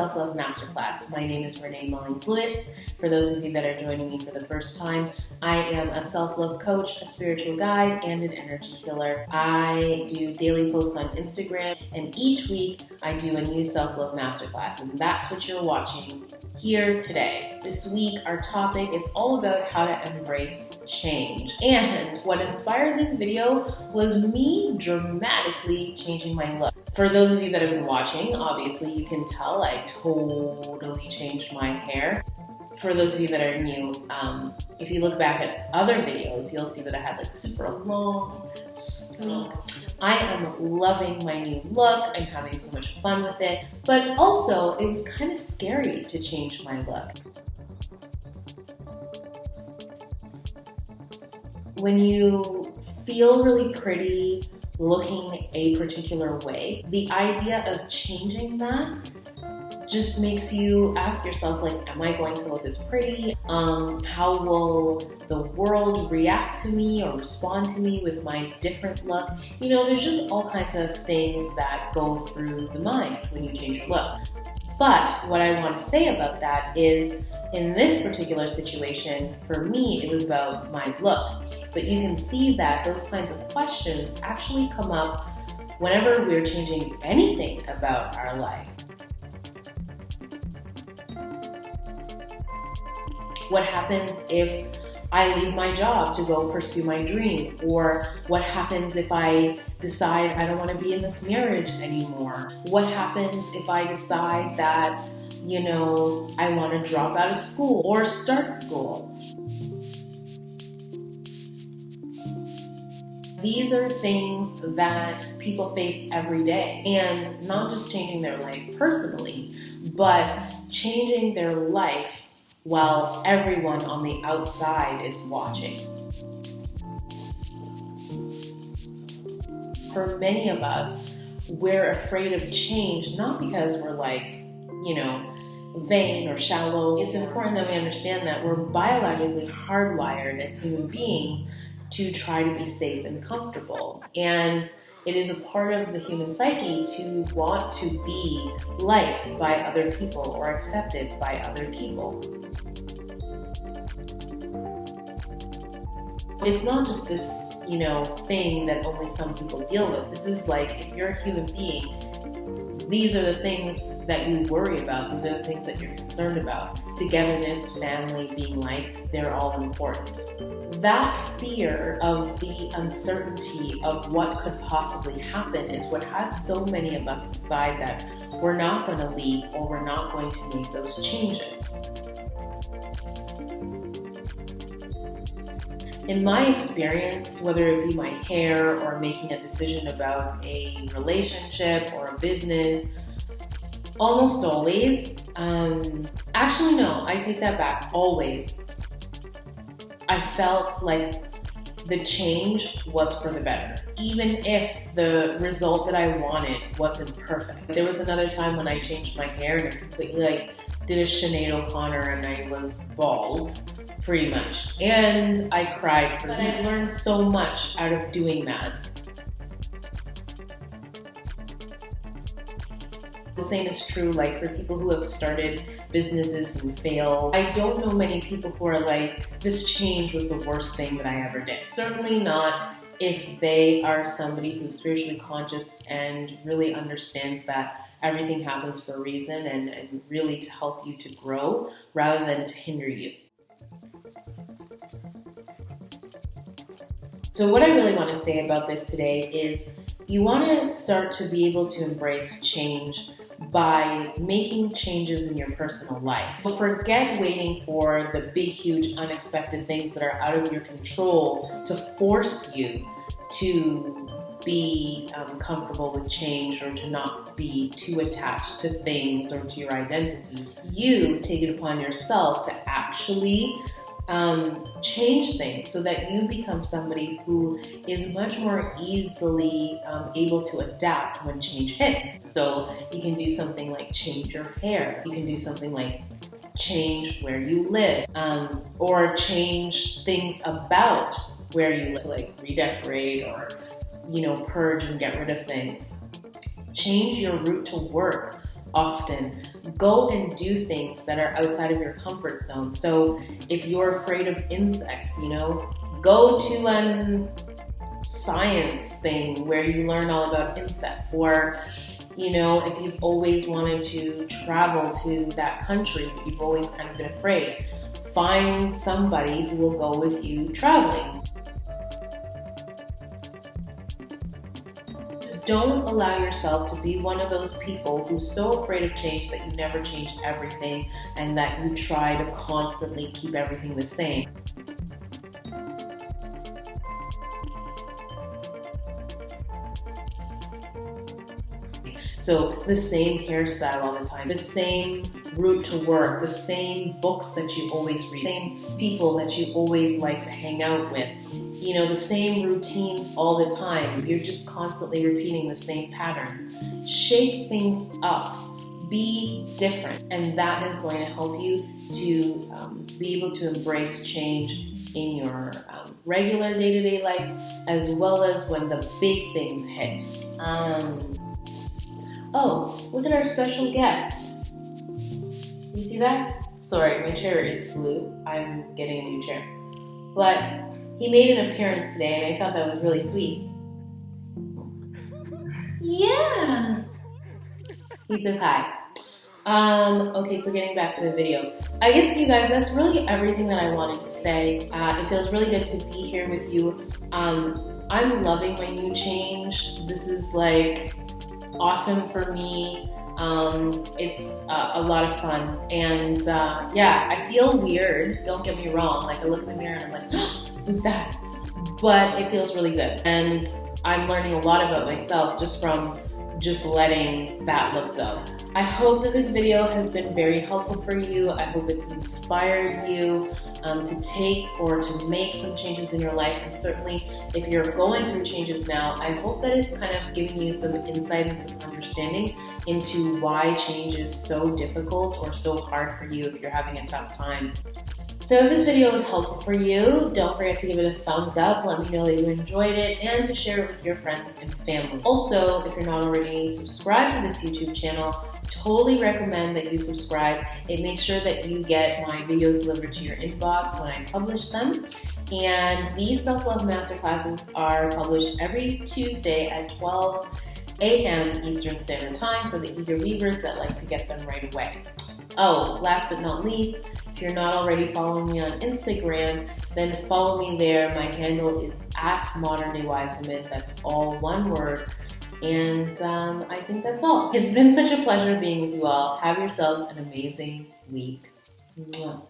Self-Love Master Class. My name is Renee Mullings-Lewis. For those of you that are joining me for the first time, I am a self-love coach, a spiritual guide, and an energy healer. I do daily posts on Instagram, and each week I do a new self-love masterclass, and that's what you're watching here today. This week, our topic is all about how to embrace change. And what inspired this video was me dramatically changing my look. For those of you that have been watching, obviously you can tell I totally changed my hair. For those of you that are new, if you look back at other videos, you'll see that I have like super long, sleek. I am loving my new look. I'm having so much fun with it, but also it was kind of scary to change my look. When you feel really pretty looking a particular way, the idea of changing that just makes you ask yourself, like, am I going to look as pretty? How will the world react to me or respond to me with my different look? You know, there's just all kinds of things that go through the mind when you change your look. But what I want to say about that is, in this particular situation, for me, it was about my look. But you can see that those kinds of questions actually come up whenever we're changing anything about our life. What happens if I leave my job to go pursue my dream? Or what happens if I decide I don't want to be in this marriage anymore? What happens if I decide that, you know, I want to drop out of school or start school? These are things that people face every day, and not just changing their life personally, but changing their life while everyone on the outside is watching. For many of us, we're afraid of change, not because we're like, you know, vain or shallow. It's important that we understand that we're biologically hardwired as human beings to try to be safe and comfortable. And it is a part of the human psyche to want to be liked by other people or accepted by other people. It's not just this, you know, thing that only some people deal with. This is like, if you're a human being, these are the things that you worry about. These are the things that you're concerned about. Togetherness, family, being liked, they're all important. That fear of the uncertainty of what could possibly happen is what has so many of us decide that we're not going to leave or we're not going to make those changes. In my experience, whether it be my hair or making a decision about a relationship or a business, almost always, actually no, I take that back, always, I felt like the change was for the better, even if the result that I wanted wasn't perfect. There was another time when I changed my hair and I completely did a Sinead O'Connor and I was bald, pretty much. And I cried for it. But I learned so much out of doing that. The same is true for people who have started businesses and fail. I don't know many people who are like, this change was the worst thing that I ever did. Certainly not if they are somebody who's spiritually conscious and really understands that everything happens for a reason and really to help you to grow rather than to hinder you. So what I really want to say about this today is you want to start to be able to embrace change by making changes in your personal life. Forget waiting for the big, huge, unexpected things that are out of your control to force you to be comfortable with change or to not be too attached to things or to your identity. You take it upon yourself to actually change things so that you become somebody who is much more easily able to adapt when change hits. So you can do something like change your hair. You can do something like change where you live, or change things about where you live, so like redecorate or, purge and get rid of things. Change your route to work often. Go and do things that are outside of your comfort zone. So if you're afraid of insects, go to a science thing where you learn all about insects. Or, if you've always wanted to travel to that country, but you've always kind of been afraid, find somebody who will go with you traveling. Don't allow yourself to be one of those people who's so afraid of change that you never change everything and that you try to constantly keep everything the same. So the same hairstyle all the time, the same route to work, the same books that you always read, the same people that you always like to hang out with, the same routines all the time. You're just constantly repeating the same patterns. Shake things up. Be different. And that is going to help you to be able to embrace change in your regular day-to-day life, as well as when the big things hit. Oh, look at our special guest. You see that? Sorry, my chair is blue. I'm getting a new chair. But he made an appearance today, and I thought that was really sweet. Yeah. He says hi. Okay, so getting back to the video. I guess, you guys, that's really everything that I wanted to say. It feels really good to be here with you. I'm loving my new change. This is awesome for me. It's a lot of fun, and I feel weird, don't get me wrong. I look in the mirror and I'm like, who's that? But it feels really good, and I'm learning a lot about myself just from letting that look go. I hope that this video has been very helpful for you. I hope it's inspired you to take or to make some changes in your life. And certainly if you're going through changes now, I hope that it's kind of giving you some insight and some understanding into why change is so difficult or so hard for you if you're having a tough time. So if this video was helpful for you, don't forget to give it a thumbs up, let me know that you enjoyed it, and to share it with your friends and family. Also, if you're not already subscribed to this YouTube channel, totally recommend that you subscribe. It makes sure that you get my videos delivered to your inbox when I publish them. And these Self-Love Master classes are published every Tuesday at 12 a.m. Eastern Standard Time for the eager beavers that like to get them right away. Oh, last but not least, if you're not already following me on Instagram, then follow me there. My handle is @ModernDayWiseWoman. That's all one word. And I think that's all. It's been such a pleasure being with you all. Have yourselves an amazing week. Mwah.